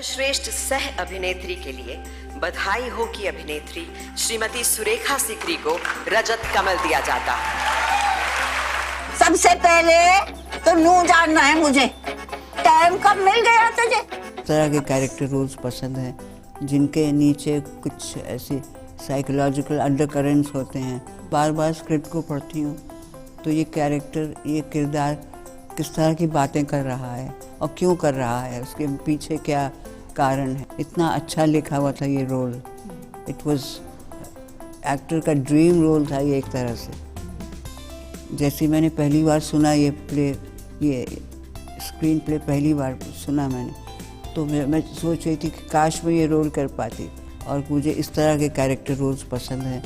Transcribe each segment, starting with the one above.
सर्वश्रेष्ठ सह अभिनेत्री के लिए बधाई हो कि अभिनेत्री श्रीमती सुरेखा सीकरी को रजत कमल दिया जाता है। सबसे पहले तो नू जानना है मुझे, टाइम कब मिल गया तुझे? तरह के कैरेक्टर रोल्स पसंद हैं जिनके नीचे कुछ ऐसे साइकोलॉजिकल अंडरकरेंट्स होते हैं। बार बार स्क्रिप्ट को पढ़ती हूँ तो ये कैरेक्टर, ये किरदार किस तरह की बातें कर रहा है और क्यों कर रहा है, उसके पीछे क्या कारण है। इतना अच्छा लिखा हुआ था ये रोल। इट वाज एक्टर का ड्रीम रोल था ये एक तरह से। जैसे मैंने पहली बार सुना ये स्क्रीन प्ले पहली बार सुना मैंने, तो मैं सोच रही थी कि काश मैं ये रोल कर पाती। और मुझे इस तरह के कैरेक्टर रोल्स पसंद हैं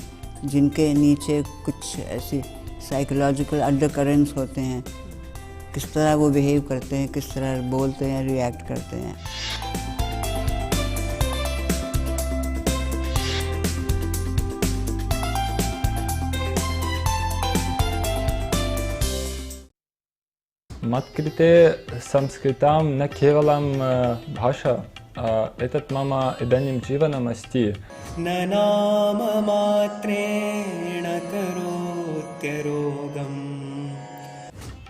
जिनके नीचे कुछ ऐसे साइकोलॉजिकल अंडरकरेंट्स होते हैं। किस तरह वो बिहेव करते हैं, किस तरह बोलते हैं, रिएक्ट करते हैं। मत्कृते संस्कृतं न केवलं भाषा, एतत् मम इदानीं जीवनमस्ति। न नाममात्रेण करोत्यरोगम्।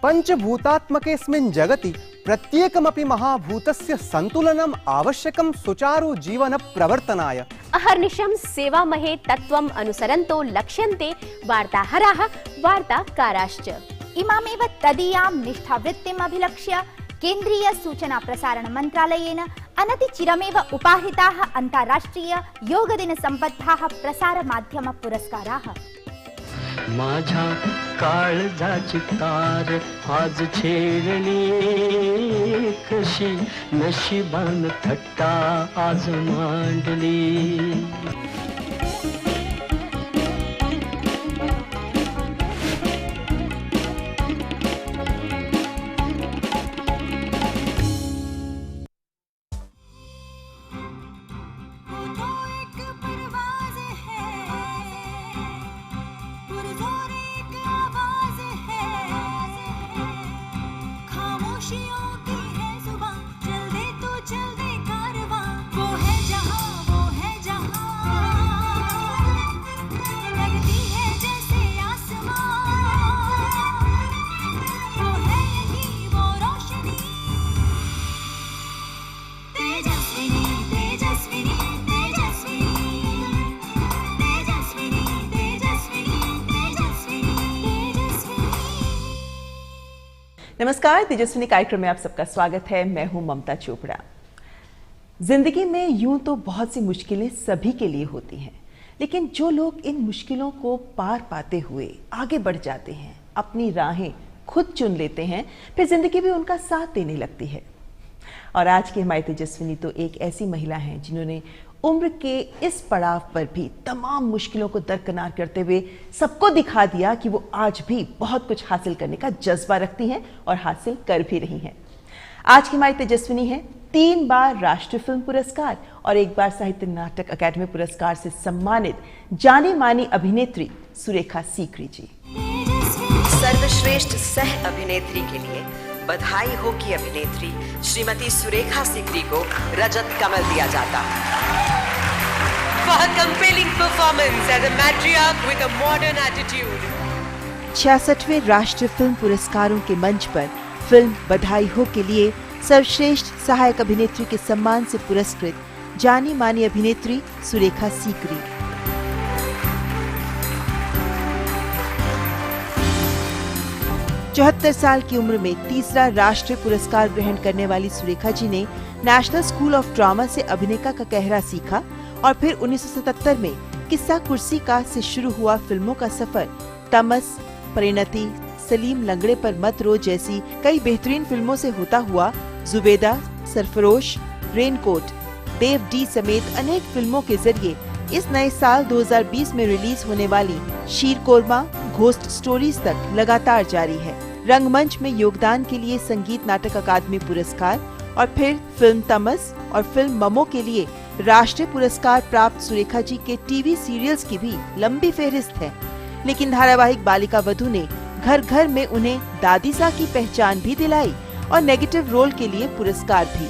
पंचभूतात्मकेऽस्मिन् जगति प्रत्येकमपि महाभूतस्य सन्तुलनम् आवश्यकं सुचारु जीवन प्रवर्तनाय। अहर्निशं सेवामहे तत्त्वम् अनुसरन्तो लक्ष्यन्ते वार्ताहराः वार्ताकाराश्च। इमामेव तदीयां निष्ठावृत्तिम् अभिलक्ष्य केन्द्रीय सूचना प्रसारण मन्त्रालयेन अनतिचिरमेव उपाहृताः अन्ताराष्ट्रिय योगदिन सम्बद्धाः प्रसार माध्यम पुरस्काराः। माझा काळजाची तार आज छेडली कशी, नशिबान थट्टा आज मांडली। नमस्कार, तेजस्विनी कार्यक्रम में आप सबका स्वागत है। मैं हूं ममता चोपड़ा। जिंदगी में यूं तो बहुत सी मुश्किलें सभी के लिए होती हैं, लेकिन जो लोग इन मुश्किलों को पार पाते हुए आगे बढ़ जाते हैं, अपनी राहें खुद चुन लेते हैं, फिर जिंदगी भी उनका साथ देने लगती है। और आज की हमारी तेजस्विनी तो एक ऐसी महिला हैं जिन्होंने उम्र के इस पड़ाव पर भी तमाम मुश्किलों को दरकिनार करते हुए सबको दिखा दिया कि वो आज भी बहुत कुछ हासिल करने का जज्बा रखती हैं और हासिल कर भी रही हैं। आज की हमारी तेजस्विनी है 3 बार राष्ट्रीय फिल्म पुरस्कार और 1 बार साहित्य नाटक अकादमी पुरस्कार से सम्मानित जानी मानी अभिनेत्री सुरेखा सीकरी जी। सर्वश्रेष्ठ सह अभिनेत्री के लिए बधाई हो कि अभिनेत्री श्रीमती सुरेखा सीकरी को रजत कमल दिया जाता है। For her compelling performance as a matriarch with a modern attitude. 66वें राष्ट्रीय फिल्म पुरस्कारों के मंच पर फिल्म बधाई हो के लिए सर्वश्रेष्ठ सहायक अभिनेत्री के सम्मान से पुरस्कृत जानी मानी अभिनेत्री सुरेखा सीकरी। चौहत्तर साल की उम्र में तीसरा राष्ट्रीय पुरस्कार ग्रहण करने वाली सुरेखा जी ने नेशनल स्कूल ऑफ ड्रामा से अभिनय का कहरा सीखा और फिर 1977 में किस्सा कुर्सी का से शुरू हुआ फिल्मों का सफर तमस, परिणति, सलीम लंगड़े पर मत रो जैसी कई बेहतरीन फिल्मों से होता हुआ जुबेदा, सरफरोश, रेनकोट, देव डी समेत अनेक फिल्मों के जरिए इस नए साल 2020 में रिलीज होने वाली शीरकोरमा, घोस्ट स्टोरीज तक लगातार जारी है। रंगमंच में योगदान के लिए संगीत नाटक अकादमी पुरस्कार और फिर फिल्म तमस और फिल्म ममो के लिए राष्ट्रीय पुरस्कार प्राप्त सुरेखा जी के टीवी सीरियल्स की भी लंबी फेहरिस्त है। लेकिन धारावाहिक बालिका वधू ने घर घर में उन्हें दादी सा की पहचान भी दिलाई और नेगेटिव रोल के लिए पुरस्कार भी।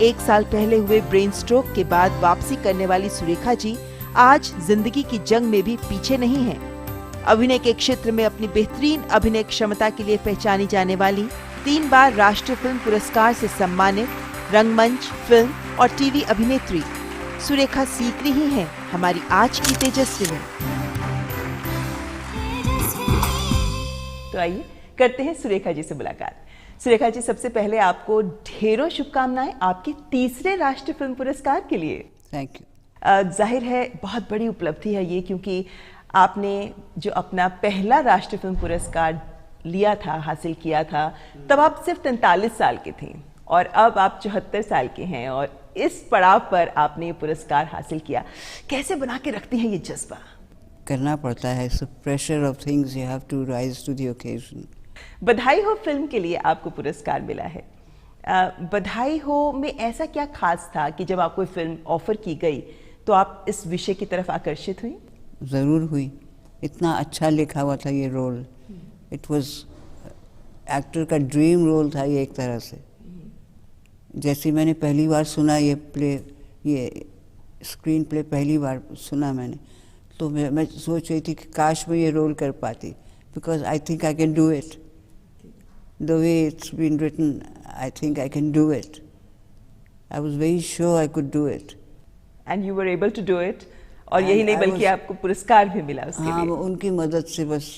1 साल पहले हुए ब्रेन स्ट्रोक के बाद वापसी करने वाली सुरेखा जी आज जिंदगी की जंग में भी पीछे नहीं हैं। अभिनय के क्षेत्र में अपनी बेहतरीन अभिनय क्षमता के लिए पहचानी जाने वाली 3 बार राष्ट्रीय फिल्म पुरस्कार से सम्मानित रंगमंच, फिल्म और टीवी अभिनेत्री सुरेखा सीकरी ही हैं हमारी आज की तेजस्विनी। तो आइए करते हैं सुरेखा जी से मुलाकात। सुरेखा जी, सबसे पहले आपको ढेरों शुभकामनाएं आपके तीसरे राष्ट्रीय फिल्म पुरस्कार के लिए। Thank you. जाहिर है बहुत बड़ी उपलब्धि है ये, क्योंकि आपने जो अपना पहला राष्ट्रीय फिल्म पुरस्कार लिया था, हासिल किया था, तब आप सिर्फ 43 साल के थे और अब आप 74 साल के हैं और इस पड़ाव पर आपने ये पुरस्कार हासिल किया। कैसे बना के रखती हैं ये जज्बा? करना पड़ता है, it's pressure of things, you have to rise to the occasion. Badhaai Ho film के लिए आपको पुरस्कार मिला है। बधाई हो में ऐसा क्या खास था कि जब आपको फिल्म ऑफर की गई तो आप इस विषय की तरफ आकर्षित हुई? ज़रूर हुई, इतना अच्छा लिखा हुआ था ये रोल। इट वाज एक्टर का ड्रीम रोल था ये एक तरह से। जैसे मैंने पहली बार सुना ये प्ले, ये स्क्रीन प्ले पहली बार सुना मैंने, तो मैं सोच रही थी कि काश मैं ये रोल कर पाती, because I think I can do it. The way it's been written, I think I can do it. I was very sure I could do it. And you were able to do it. और यही नहीं बल्कि आपको पुरस्कार भी मिला उसके लिए। हाँ, उनकी मदद से बस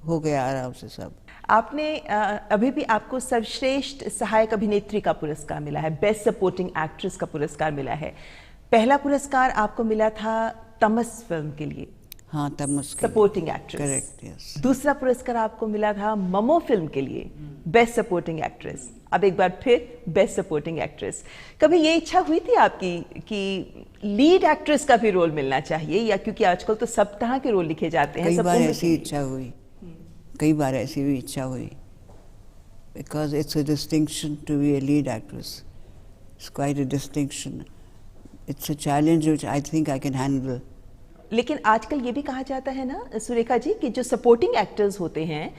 हो गया आराम से सब। आपने अभी भी आपको सर्वश्रेष्ठ सहायक अभिनेत्री का पुरस्कार मिला है, बेस्ट सपोर्टिंग एक्ट्रेस का पुरस्कार मिला है। पहला पुरस्कार आपको मिला था तमस फिल्म के लिए। हाँ, तमस सपोर्टिंग एक्ट्रेस। Correct, yes. दूसरा पुरस्कार आपको मिला था ममो फिल्म के लिए, बेस्ट सपोर्टिंग एक्ट्रेस। अब एक बार फिर बेस्ट सपोर्टिंग एक्ट्रेस। कभी ये इच्छा हुई थी आपकी कि लीड एक्ट्रेस का भी रोल मिलना चाहिए, या क्योंकि आजकल तो सब तरह के रोल लिखे जाते हैं? कई बार ऐसी इच्छा हुई, कई बार ऐसी भी इच्छा हुई, because it's a distinction to be a lead actress. It's quite a distinction. It's a challenge which I think I can handle. लेकिन आजकल ये भी कहा जाता है ना सुरेखा जी कि जो सपोर्टिंग एक्टर्स होते हैं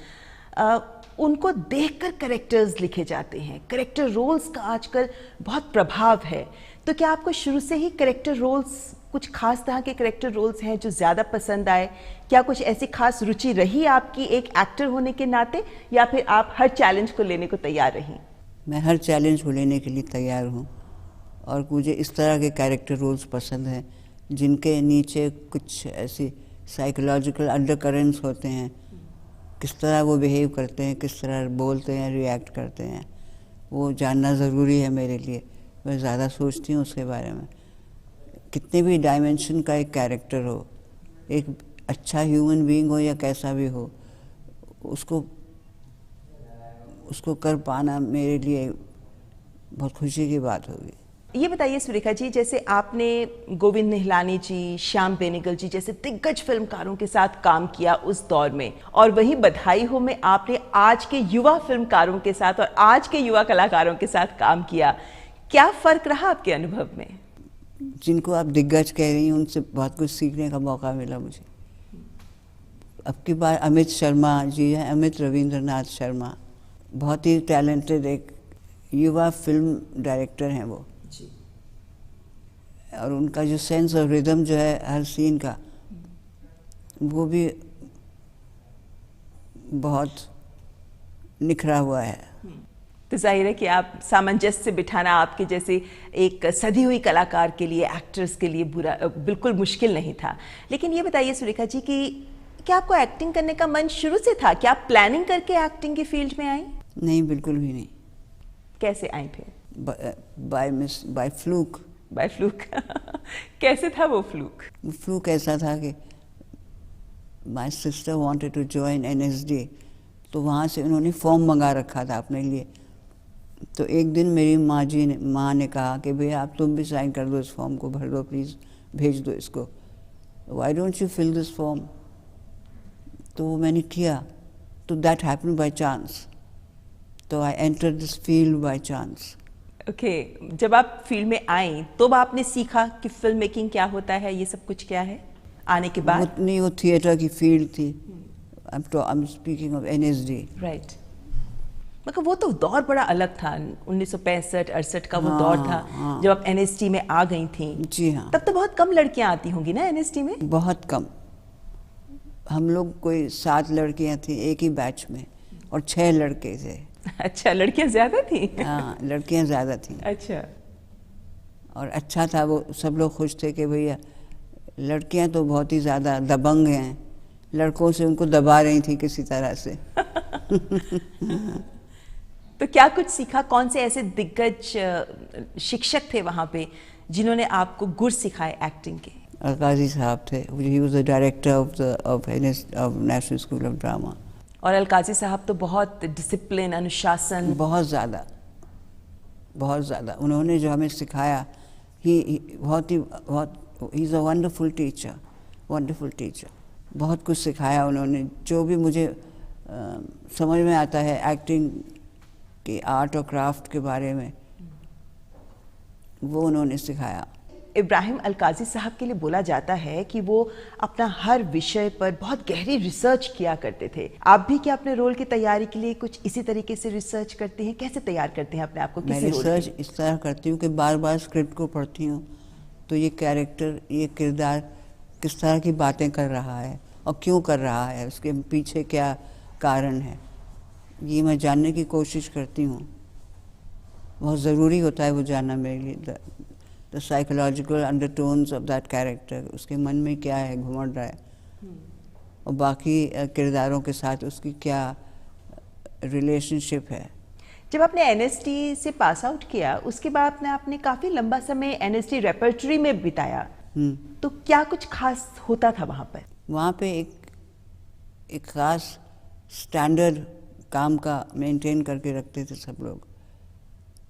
उनको देखकर कैरेक्टर्स लिखे जाते हैं। कैरेक्टर रोल्स का आजकल बहुत प्रभाव है। तो क्या आपको शुरू से ही कैरेक्टर रोल्स, कुछ खास तरह के कैरेक्टर रोल्स हैं जो ज़्यादा पसंद आए? क्या कुछ ऐसी खास रुचि रही आपकी एक एक्टर होने के नाते, या फिर आप हर चैलेंज को लेने को तैयार रहीं? मैं हर चैलेंज को लेने के लिए तैयार हूँ, और मुझे इस तरह के कैरेक्टर रोल्स पसंद हैं जिनके नीचे कुछ ऐसी साइकोलॉजिकल अंडरकरेंट्स होते हैं। किस तरह वो बिहेव करते हैं, किस तरह बोलते हैं, रिएक्ट करते हैं, वो जानना ज़रूरी है मेरे लिए। मैं ज़्यादा सोचती हूँ उसके बारे में। कितने भी डायमेंशन का एक कैरेक्टर हो, एक अच्छा ह्यूमन बीइंग हो या कैसा भी हो, उसको कर पाना मेरे लिए बहुत खुशी की बात होगी। ये बताइए सुरेखा जी, जैसे आपने गोविंद निहलानी जी, श्याम बेनेगल जी जैसे दिग्गज फिल्मकारों के साथ काम किया उस दौर में, और वहीं बधाई हो में आपने आज के युवा फिल्मकारों के साथ और आज के युवा कलाकारों के साथ काम किया, क्या फर्क रहा आपके अनुभव में? जिनको आप दिग्गज कह रही हैं उनसे बहुत कुछ सीखने का मौका मिला मुझे। अब की बार अमित शर्मा जी हैं, अमित रविंद्रनाथ शर्मा, बहुत ही टैलेंटेड एक युवा फिल्म डायरेक्टर हैं वो। और उनका जो सेंस ऑफ रिदम जो है हर सीन का, वो भी बहुत निखरा हुआ है। तो जाहिर है कि आप सामंजस्य बिठाना आपके जैसे एक सधी हुई कलाकार के लिए, एक्ट्रेस के लिए बिल्कुल मुश्किल नहीं था। लेकिन ये बताइए सुरेखा जी कि क्या आपको एक्टिंग करने का मन शुरू से था? क्या आप प्लानिंग करके एक्टिंग के फील्ड में आई? नहीं, बिल्कुल भी नहीं। कैसे आई फिर? By fluke. By fluke. कैसे था वो फ्लूक? फ्लूक ऐसा था कि my sister wanted to join NSD, तो वहाँ से उन्होंने फॉर्म मंगा रखा था अपने लिए। तो एक दिन मेरी माँ ने कहा कि भैया आप तुम भी साइन कर दो, इस फॉर्म को भर दो प्लीज़, भेज दो इसको, why don't you fill this form. तो वो मैंने किया, तो दैट हैपेंड बाय चांस। तो I entered this field by chance. Okay, जब आप फील्ड में आई तो आपने सीखा कि फिल्म मेकिंग क्या होता है, ये सब कुछ क्या है आने के बाद? नहीं, वो थिएटर की फील्ड थी। I'm speaking of NSD. Right. मतलब वो तो दौर बड़ा अलग था, 1965-68 का वो दौर था हाँ। जब आप एनएसटी में आ गई थी। जी हाँ। तब तो बहुत कम लड़कियां आती होंगी ना एनएसटी में? बहुत कम। हम लोग कोई 7 लड़कियां थी एक ही बैच में और 6 लड़के थे। अच्छा, लड़कियां ज्यादा थी? हाँ, लड़कियां ज़्यादा थी। अच्छा। और अच्छा था, वो सब लोग खुश थे कि भैया लड़कियां तो बहुत ही ज़्यादा दबंग हैं, लड़कों से उनको दबा रही थी किसी तरह से। तो क्या कुछ सीखा? कौन से ऐसे दिग्गज शिक्षक थे वहाँ पे जिन्होंने आपको गुर सिखाए एक्टिंग के? अलकाजी साहब थे, he was the director of national school of drama. और अलकाजी साहब तो बहुत डिसिप्लिन, अनुशासन, बहुत ज़्यादा उन्होंने जो हमें सिखाया, he is a wonderful teacher. बहुत कुछ सिखाया उन्होंने, जो भी मुझे समझ में आता है एक्टिंग के आर्ट और क्राफ्ट के बारे में, वो उन्होंने सिखाया। इब्राहिम अलकाजी साहब के लिए बोला जाता है कि वो अपना हर विषय पर बहुत गहरी रिसर्च किया करते थे। आप भी क्या अपने रोल की तैयारी के लिए कुछ इसी तरीके से रिसर्च करते हैं? कैसे तैयार करते हैं अपने आप को मैं किसी रोल के रिसर्च लिए? इस तरह करती हूँ कि बार बार स्क्रिप्ट को पढ़ती हूँ, तो ये कैरेक्टर, ये किरदार किस तरह की बातें कर रहा है और क्यों कर रहा है, उसके पीछे क्या कारण है, ये मैं जानने की कोशिश करती हूँ। बहुत ज़रूरी होता है वो जानना मेरे लिए, the psychological undertones of that character, उसके मन में क्या है घुमड़ रहा है, और बाकी किरदारों के साथ उसकी क्या रिलेशनशिप है। जब आपने एनएसटी से पास आउट किया, उसके बाद में आपने काफ़ी लंबा समय एनएसटी रेपर्टरी में बिताया, तो क्या कुछ खास होता था वहाँ पर? वहाँ पे एक ख़ास स्टैंडर्ड काम का मेंटेन करके रखते थे सब लोग,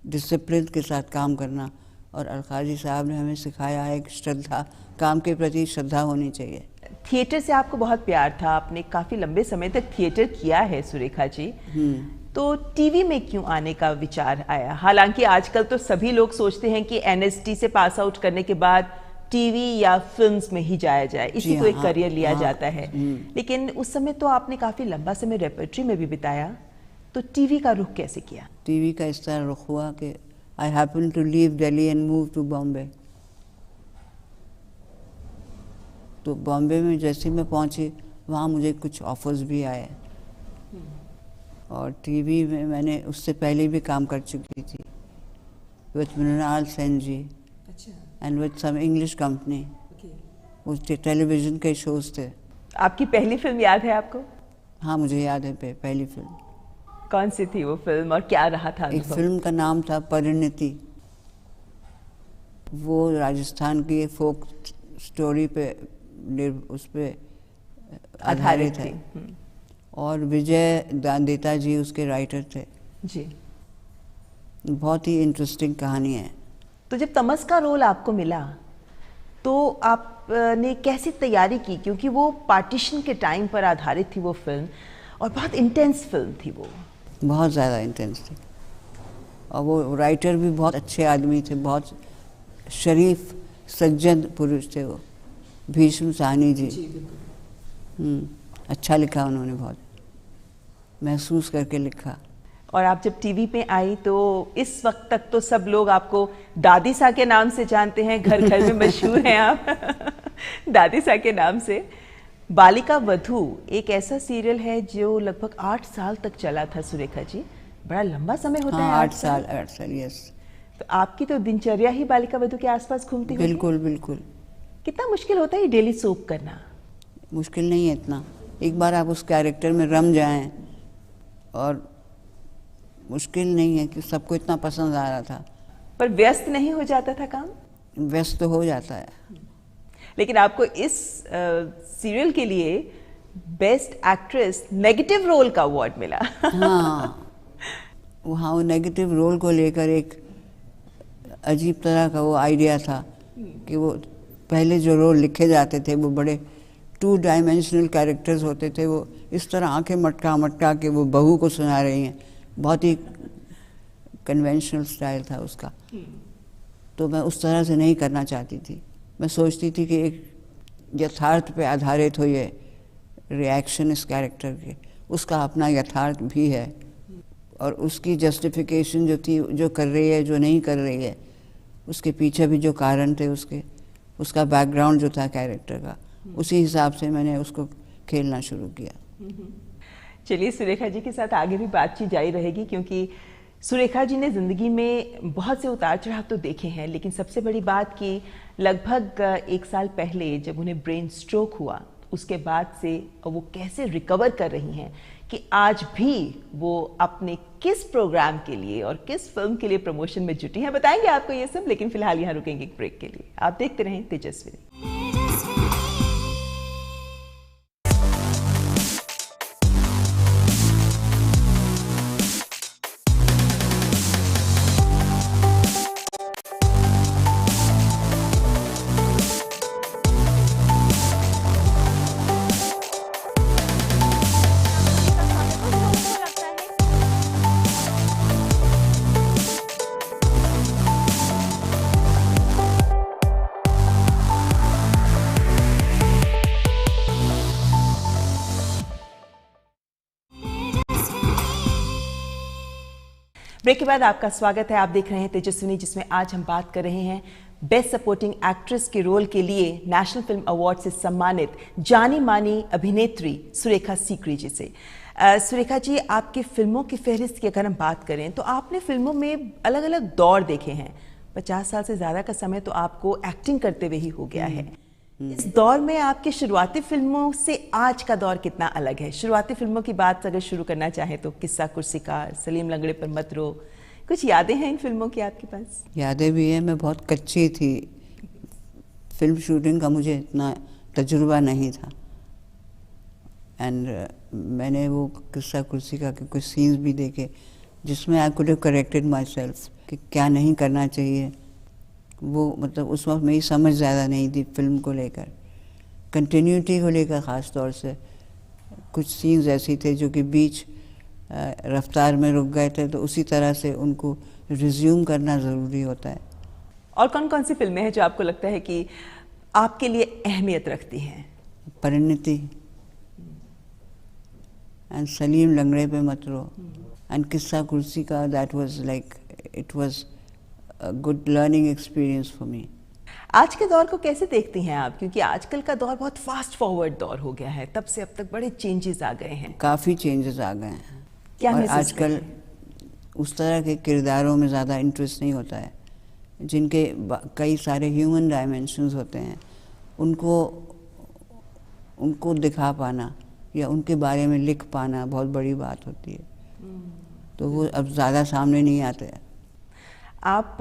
डिसिप्लिन के साथ काम करना। और अलकाजी साहब ने हमें सिखाया है कि श्रद्धा, काम के प्रति श्रद्धा होनी चाहिए। थिएटर से आपको बहुत प्यार था, आपने काफ़ी लंबे समय तक थिएटर किया है सुरेखा जी, तो टीवी में क्यों आने का विचार आया? हालांकि आजकल तो सभी लोग सोचते हैं कि एनएसटी से पास आउट करने के बाद टीवी या फिल्म्स में ही जाया जाए, इसी को एक करियर लिया जाता है, लेकिन उस समय तो आपने काफ़ी लंबा समय रेपर्टरी में भी बिताया, तो टीवी का रुख कैसे किया? टीवी का इस तरह रुख हुआ कि I happened to leave Delhi and move to Bombay. तो बॉम्बे में जैसे मैं पहुंची, वहाँ मुझे कुछ ऑफर्स भी आए, और टीवी में मैंने उससे पहले भी काम कर चुकी थी with Mrinal Sen ji and with some English company. वो टेलीविज़न के शोज थे। आपकी पहली फिल्म याद है आपको? हाँ, मुझे याद है पहली फिल्म। कौन सी थी वो फिल्म और क्या रहा था? एक फिल्म का नाम था परिणति। वो राजस्थान की एक फोक स्टोरी पे उस पे आधारित है, और विजय दांदेता जी उसके राइटर थे जी। बहुत ही इंटरेस्टिंग कहानी है। तो जब तमस का रोल आपको मिला तो आपने कैसी तैयारी की? क्योंकि वो पार्टीशन के टाइम पर आधारित थी वो फिल्म, और बहुत इंटेंस फिल्म थी वो, बहुत ज़्यादा इंटेंस थी, और वो राइटर भी बहुत अच्छे आदमी थे, बहुत शरीफ सज्जन पुरुष थे वो, भीष्म साहनी जी। अच्छा लिखा उन्होंने, बहुत महसूस करके लिखा। और आप जब टीवी पे आई तो इस वक्त तक तो सब लोग आपको दादी सा के नाम से जानते हैं, घर घर में मशहूर हैं आप दादी सा के नाम से। बालिका वधू एक ऐसा सीरियल है जो लगभग 8 साल तक चला था सुरेखा जी, बड़ा लंबा समय होता है। 8 साल, यस। तो आपकी तो दिनचर्या ही बालिका वधू के आसपास घूमती है। बिल्कुल बिल्कुल। कितना मुश्किल होता है ये डेली सोप करना? मुश्किल नहीं है इतना, एक बार आप उस कैरेक्टर में रम जाएं, और मुश्किल नहीं है कि सबको इतना पसंद आ रहा था। पर व्यस्त नहीं हो जाता था काम? व्यस्त तो हो जाता है, लेकिन आपको इस सीरियल के लिए बेस्ट एक्ट्रेस नेगेटिव रोल का अवार्ड मिला। हाँ, वहाँ वो नेगेटिव रोल को लेकर एक अजीब तरह का वो आइडिया था कि वो पहले जो रोल लिखे जाते थे वो बड़े 2 डायमेंशनल कैरेक्टर्स होते थे, वो इस तरह आंखें मटका मटका के वो बहू को सुना रही हैं, बहुत ही कन्वेंशनल स्टाइल था उसका। तो मैं उस तरह से नहीं करना चाहती थी, मैं सोचती थी कि एक यथार्थ पे आधारित हो ये रिएक्शन इस कैरेक्टर के, उसका अपना यथार्थ भी है, और उसकी जस्टिफिकेशन जो थी, जो कर रही है, जो नहीं कर रही है, उसके पीछे भी जो कारण थे उसके, उसका बैकग्राउंड जो था कैरेक्टर का, उसी हिसाब से मैंने उसको खेलना शुरू किया। चलिए, सुरेखा जी के साथ आगे भी बातचीत जारी रहेगी, क्योंकि सुरेखा जी ने ज़िंदगी में बहुत से उतार चढ़ाव तो देखे हैं, लेकिन सबसे बड़ी बात कि लगभग 1 साल पहले जब उन्हें ब्रेन स्ट्रोक हुआ, उसके बाद से वो कैसे रिकवर कर रही हैं, कि आज भी वो अपने किस प्रोग्राम के लिए और किस फिल्म के लिए प्रमोशन में जुटी हैं, बताएंगे आपको ये सब। लेकिन फिलहाल यहाँ रुकेंगे एक ब्रेक के लिए। आप देखते रहें तेजस्विनी। ब्रेक के बाद आपका स्वागत है। आप देख रहे हैं तेजस्विनी, जिसमें आज हम बात कर रहे हैं बेस्ट सपोर्टिंग एक्ट्रेस के रोल के लिए नेशनल फिल्म अवार्ड से सम्मानित जानी मानी अभिनेत्री सुरेखा सीकरी जी से। सुरेखा जी, आपकी फिल्मों की फहरिस्त की अगर हम बात करें तो आपने फिल्मों में अलग अलग दौर देखे हैं। 50 साल से ज़्यादा का समय तो आपको एक्टिंग करते हुए ही हो गया है। इस दौर में आपकी शुरुआती फिल्मों से आज का दौर कितना अलग है? शुरुआती फिल्मों की बात अगर शुरू करना चाहें तो किस्सा कुर्सीकार, सलीम लंगड़े पर मत रो, कुछ यादें हैं इन फिल्मों की आपके पास? यादें भी हैं। मैं बहुत कच्ची थी, फिल्म शूटिंग का मुझे इतना तजुर्बा नहीं था। एंड मैंने वो किस्सा कुर्सी का कुछ सीन्स भी देखे जिसमें I could have corrected my self कि क्या नहीं करना चाहिए। वो मतलब उस वक्त मेरी समझ ज़्यादा नहीं थी फिल्म को लेकर, कंटिन्यूटी को लेकर ख़ास तौर से। कुछ सीन्स ऐसे थे जो कि बीच रफ्तार में रुक गए थे, तो उसी तरह से उनको रिज्यूम करना ज़रूरी होता है। और कौन कौन सी फिल्में हैं जो आपको लगता है कि आपके लिए अहमियत रखती हैं? परिणति एंड सलीम लंगड़े पे मत रो एंड किस्सा कुर्सी का, that was like it was a good learning experience for me. आज के दौर को कैसे देखती हैं आप? क्योंकि आजकल का दौर बहुत फास्ट फॉरवर्ड दौर हो गया है, तब से अब तक बड़े चेंजेस आ गए हैं। काफ़ी चेंजेस आ गए हैं। क्या और आजकल उस तरह के किरदारों में ज़्यादा इंटरेस्ट नहीं होता है, जिनके कई सारे ह्यूमन डायमेंशंस होते हैं, उनको दिखा पाना या उनके बारे में लिख पाना बहुत बड़ी बात होती है। तो वो अब ज़्यादा सामने नहीं आते हैं। आप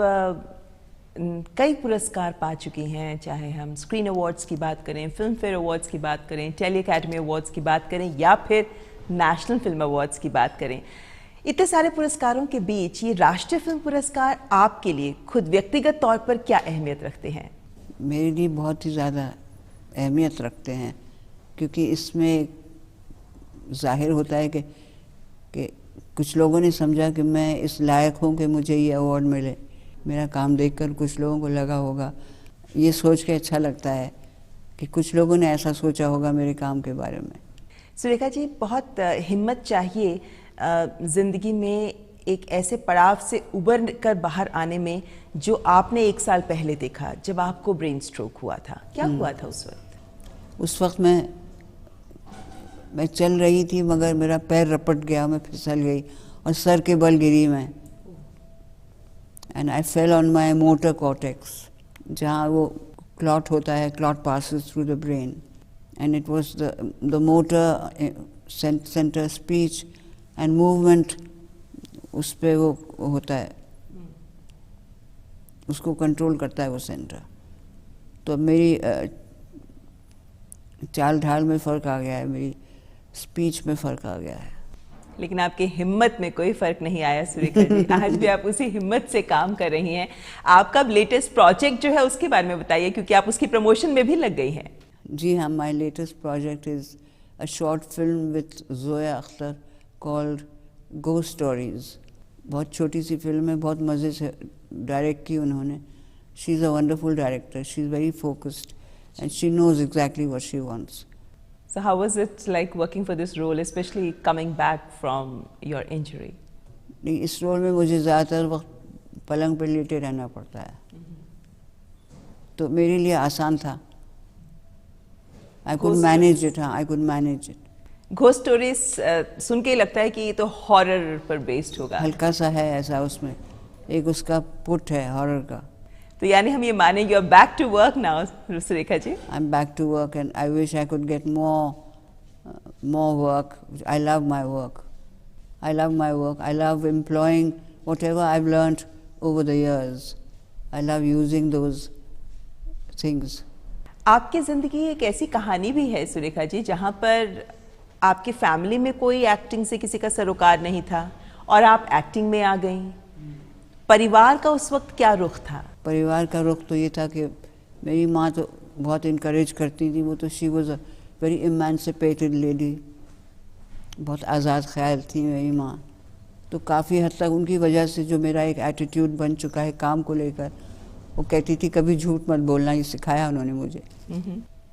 कई पुरस्कार पा चुकी हैं, चाहे हम स्क्रीन अवार्ड्स की बात करें, फिल्म फेयर अवार्ड्स की बात करें, टेली अकेडमी अवार्ड्स की बात करें या फिर नेशनल फिल्म अवार्ड्स की बात करें। इतने सारे पुरस्कारों के बीच ये राष्ट्रीय फिल्म पुरस्कार आपके लिए खुद व्यक्तिगत तौर पर क्या अहमियत रखते हैं? मेरे लिए बहुत ही ज़्यादा अहमियत रखते हैं, क्योंकि इसमें जाहिर होता है कि कुछ लोगों ने समझा कि मैं इस लायक हूँ कि मुझे ये अवार्ड मिले। मेरा काम देखकर कुछ लोगों को लगा होगा, ये सोच के अच्छा लगता है कि कुछ लोगों ने ऐसा सोचा होगा मेरे काम के बारे में। सुरेखा जी, बहुत हिम्मत चाहिए ज़िंदगी में एक ऐसे पड़ाव से उबर कर बाहर आने में जो आपने 1 साल पहले देखा जब आपको ब्रेन स्ट्रोक हुआ था। क्या हुआ था उस वक्त? उस वक्त मैं चल रही थी, मगर मेरा पैर रपट गया, मैं फिसल गई और सर के बल गिरी मैं। And I fell on my motor cortex, जहाँ वो क्लॉट होता है, clot passes through the brain, and it was the motor centre, speech and movement, उस पे वो होता है, उसको कंट्रोल करता है वो सेंटर। तो मेरी चाल ढाल में फ़र्क आ गया है, मेरी स्पीच में फ़र्क आ गया है। लेकिन आपकी हिम्मत में कोई फ़र्क नहीं आया सुरेखा जी। आज भी आप उसी हिम्मत से काम कर रही हैं। आपका लेटेस्ट प्रोजेक्ट जो है उसके बारे में बताइए, क्योंकि आप उसकी प्रमोशन में भी लग गई हैं। जी हाँ, my latest project is a short film with Zoya Akhtar called ghost stories. बहुत छोटी सी फिल्म है, बहुत मज़े से डायरेक्ट की उन्होंने। She is a wonderful director, she is very focused and she knows exactly what she wants. So how was it like working for this role, especially coming back from your injury? नहीं, इस role में मुझे ज़्यादातर वक्त पलंग पर लेटे रहना पड़ता है, तो मेरे लिए आसान था। I could manage it. हाँ, I could manage it. Ghost stories सुन के ही लगता है कि ये तो हॉरर पर बेस्ड होगा। हल्का सा है ऐसा उसमें, एक उसका पुट है हॉरर का। तो यानी हम ये मानेंगे you are back to work now Surekha ji. I am back to work and I wish I could get more work. I love my work. I love my work. I love employing whatever I've learned over the years. I love using those things. आपकी ज़िंदगी एक ऐसी कहानी भी है सुरेखा जी जहाँ पर आपके फैमिली में कोई एक्टिंग से किसी का सरोकार नहीं था और आप एक्टिंग में आ गईं। परिवार का उस वक्त क्या रुख था? परिवार का रुख तो ये था कि मेरी माँ तो बहुत इनकरेज करती थी। वो तो she was a very emancipated lady, बहुत आज़ाद ख्याल थी मेरी माँ। तो काफ़ी हद तक उनकी वजह से जो मेरा एक एटीट्यूड बन चुका है काम को लेकर, वो कहती थी कभी झूठ मत बोलना, ये सिखाया उन्होंने मुझे।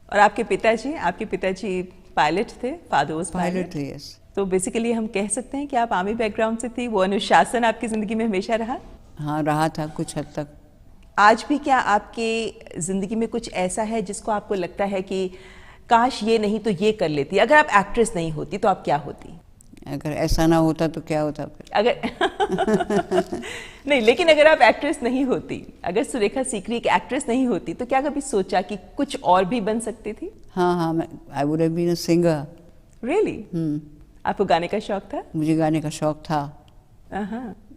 और आपके पिताजी पायलट थे, फादर वाज पायलट थे, यस। तो बेसिकली हम कह सकते हैं कि आप आर्मी बैकग्राउंड से थी। वो अनुशासन आपकी ज़िंदगी में हमेशा रहा? हाँ, रहा था कुछ हद तक। आज भी क्या आपके ज़िंदगी में कुछ ऐसा है जिसको आपको लगता है कि काश ये नहीं तो ये कर लेती? अगर आप एक्ट्रेस नहीं होती तो आप क्या होती? अगर ऐसा ना होता तो क्या होता फिर? अगर नहीं, लेकिन अगर आप एक्ट्रेस नहीं होती, अगर सुरेखा सीकरी एक एक्ट्रेस नहीं होती तो क्या कभी सोचा कि कुछ और भी बन सकती थी? हाँ, I would have been a singer. Really? आपको गाने का शौक था? मुझे गाने का शौक था,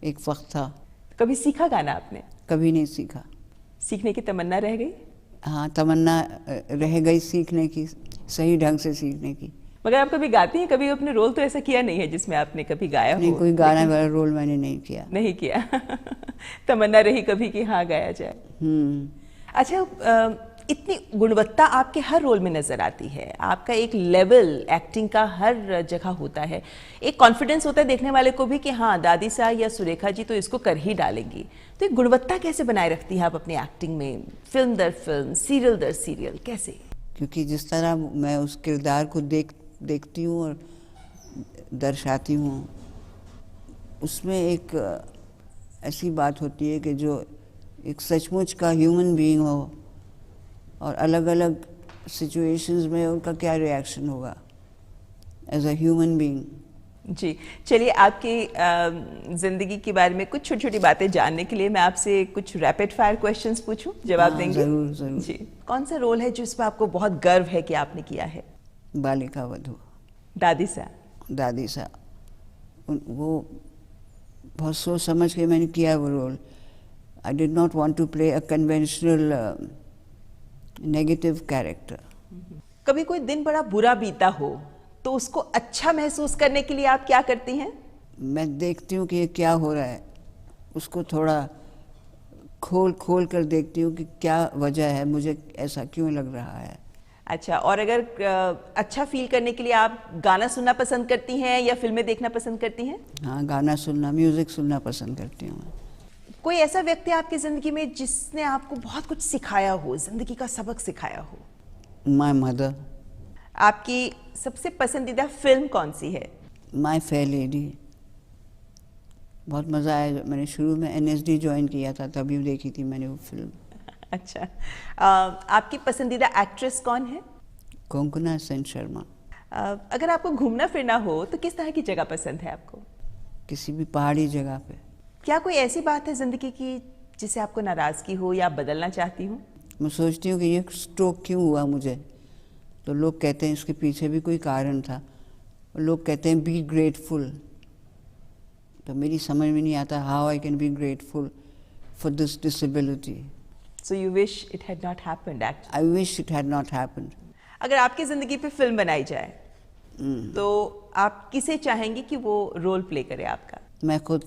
एक वक्त था। कभी सीखा गाना आपने? कभी नहीं सीखा। सीखने की तमन्ना रह गई? हाँ, तमन्ना रह गई सीखने की, सही ढंग से सीखने की। मगर आप कभी गाती हैं? कभी अपने रोल तो ऐसा किया नहीं है जिसमें आपने कभी गाया नहीं, हो? कोई गाना वाला रोल मैंने नहीं किया। नहीं किया। तमन्ना रही कभी कि हाँ गाया जाए। अच्छा, इतनी गुणवत्ता आपके हर रोल में नजर आती है, आपका एक लेवल एक्टिंग का हर जगह होता है, एक कॉन्फिडेंस होता है देखने वाले को भी कि हाँ दादी सा या सुरेखा जी तो इसको कर ही डालेंगी। तो एक गुणवत्ता कैसे बनाए रखती है आप अपनी एक्टिंग में, फिल्म दर फिल्म, सीरियल दर सीरियल, कैसे? क्योंकि जिस तरह मैं उस किरदार को देखती हूँ और दर्शाती हूँ, उसमें एक ऐसी बात होती है कि जो एक सचमुच का ह्यूमन बीइंग हो और अलग अलग सिचुएशंस में उनका क्या रिएक्शन होगा एज अ ह्यूमन बीइंग। जी, चलिए आपकी ज़िंदगी के बारे में कुछ छोटी छोटी बातें जानने के लिए मैं आपसे कुछ रैपिड फायर क्वेश्चंस पूछूं, जवाब देंगे? ज़रूर ज़रूर। जी, कौन सा रोल है जिस पर आपको बहुत गर्व है कि आपने किया है? बालिका वधू। दादी सा? दादी सा, वो बहुत सोच समझ के मैंने किया वो role. I did not want to play a conventional negative character. कभी कोई दिन बड़ा बुरा बीता हो तो उसको अच्छा महसूस करने के लिए आप क्या करती हैं? मैं देखती हूँ कि ये क्या हो रहा है, उसको थोड़ा खोल कर देखती हूँ कि क्या वजह है, मुझे ऐसा क्यों लग रहा है। अच्छा, और अगर अच्छा फील करने के लिए आप गाना सुनना पसंद करती हैं या फिल्में देखना पसंद करती हैं? हाँ, गाना सुनना, म्यूजिक सुनना पसंद करती हूँ मैं। कोई ऐसा व्यक्ति आपकी जिंदगी में जिसने आपको बहुत कुछ सिखाया हो, जिंदगी का सबक सिखाया हो? My mother. आपकी सबसे पसंदीदा फिल्म कौन सी है? My fair lady. बहुत मज़ा आया, मैंने शुरू में NSD ज्वाइन किया था तभी देखी थी मैंने वो फिल्म। अच्छा, आपकी पसंदीदा एक्ट्रेस कौन है? कोंकणा सेन शर्मा। अगर आपको घूमना फिरना हो तो किस तरह की जगह पसंद है आपको? किसी भी पहाड़ी जगह पे। क्या कोई ऐसी बात है जिंदगी की जिसे आपको नाराजगी हो या बदलना चाहती हूँ? मैं सोचती हूँ कि ये स्ट्रोक क्यों हुआ मुझे, तो लोग कहते हैं इसके पीछे भी कोई कारण था। लोग कहते हैं बी ग्रेटफुल, तो मेरी समझ में नहीं आता how I can be grateful for this disability. So you wish it had not happened actually? I wish it had not happened. अगर आपकी जिंदगी पे फिल्म बनाई जाए तो आप किसे चाहेंगे कि वो रोल प्ले करे आपका? मैं खुद।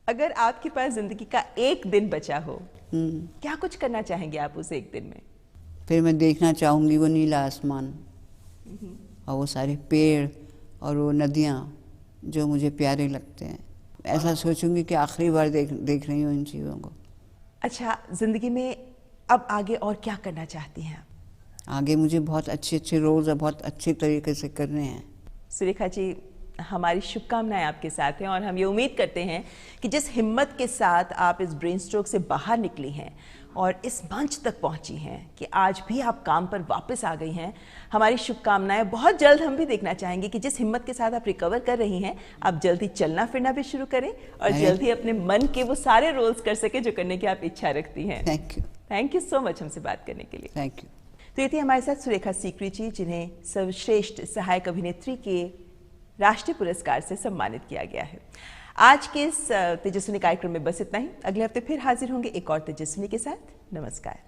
अगर आपके पास जिंदगी का एक दिन बचा हो, क्या कुछ करना चाहेंगे आप उस एक दिन में? फिर मैं देखना चाहूँगी वो नीला आसमान और वो सारे पेड़ और वो नदियाँ जो मुझे प्यारे लगते हैं। ऐसा सोचूंगी कि आखिरी बार देख रही हूँ इन चीज़ों को। अच्छा, जिंदगी में अब आगे और क्या करना चाहती हैं आप? आगे मुझे बहुत अच्छे रोल्स और बहुत अच्छे तरीके से करने हैं। सुरेखा जी, हमारी शुभकामनाएं आपके साथ हैं और हम ये उम्मीद करते हैं कि जिस हिम्मत के साथ आप इस ब्रेन स्ट्रोक से बाहर निकली हैं और इस मंच तक पहुंची हैं कि आज भी आप काम पर वापस आ गई हैं, हमारी शुभकामनाएं। बहुत जल्द हम भी देखना चाहेंगे कि जिस हिम्मत के साथ आप रिकवर कर रही हैं, आप जल्दी चलना फिरना भी शुरू करें और जल्दी अपने मन के वो सारे रोल्स कर सके जो करने की आप इच्छा रखती हैं। थैंक यू सो मच हमसे बात करने के लिए। Thank you. तो ये थी हमारे साथ सुरेखा सीकरी जी, जिन्हें सर्वश्रेष्ठ सहायक अभिनेत्री के राष्ट्रीय पुरस्कार से सम्मानित किया गया है। आज के इस तेजस्विनी कार्यक्रम में बस इतना ही। अगले हफ्ते फिर हाजिर होंगे एक और तेजस्विनी के साथ। नमस्कार।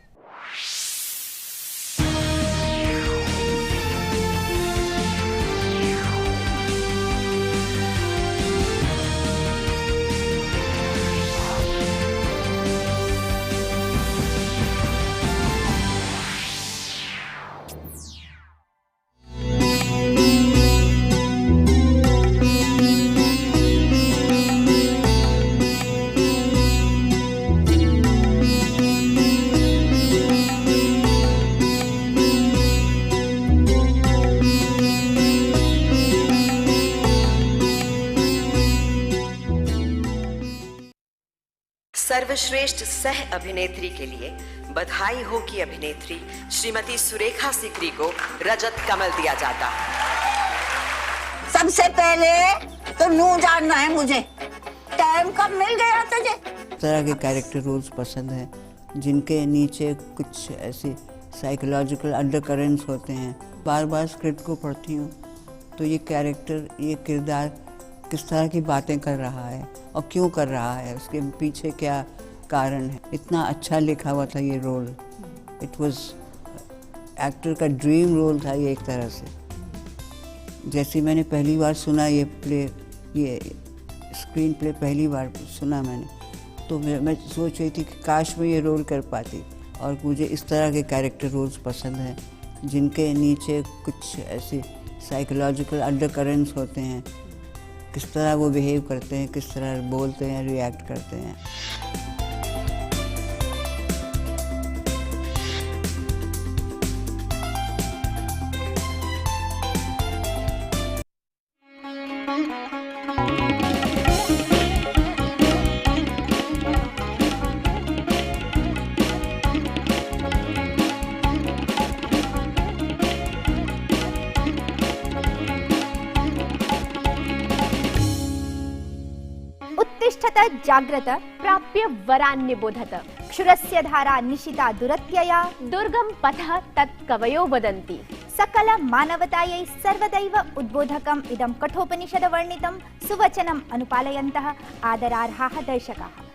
सर्वश्रेष्ठ सह अभिनेत्री के लिए बधाई हो कि अभिनेत्री श्रीमती सुरेखा सीकरी को रजत कमल दिया जाता। सबसे पहले तो नू जानना है मुझे, टाइम कब मिल गया तुझे? इस तरह के कैरेक्टर रोल्स पसंद हैं जिनके नीचे कुछ ऐसे साइकोलॉजिकल अंडरकरेंट्स होते हैं। बार बार स्क्रिप्ट को पढ़ती हूँ तो ये कैरेक्टर, ये किरदार किस तरह की बातें कर रहा है और क्यों कर रहा है, उसके पीछे क्या कारण है। इतना अच्छा लिखा हुआ था ये रोल। इट वाज एक्टर का ड्रीम रोल था ये एक तरह से। जैसे मैंने पहली बार सुना ये स्क्रीन प्ले पहली बार सुना मैंने, तो मैं सोच रही थी कि काश मैं ये रोल कर पाती। और मुझे इस तरह के कैरेक्टर रोल्स पसंद हैं जिनके नीचे कुछ ऐसे साइकोलॉजिकल अंडरकरेंट्स होते हैं। किस तरह वो बिहेव करते हैं, किस तरह बोलते हैं, रिएक्ट करते हैं। उत्तिष्ठत जाग्रत प्राप्य वरान् निबोधत। क्षुरस्य धारा निशिता दुरत्यया दुर्गम पथः तत् कवयो वदन्ति। सकल मानवतायै सर्वदैव उद्बोधकम् इदं कठोपनिषद वर्णितं सुवचनम् अनुपालयन्तः आदरार्हाः दर्शकाः।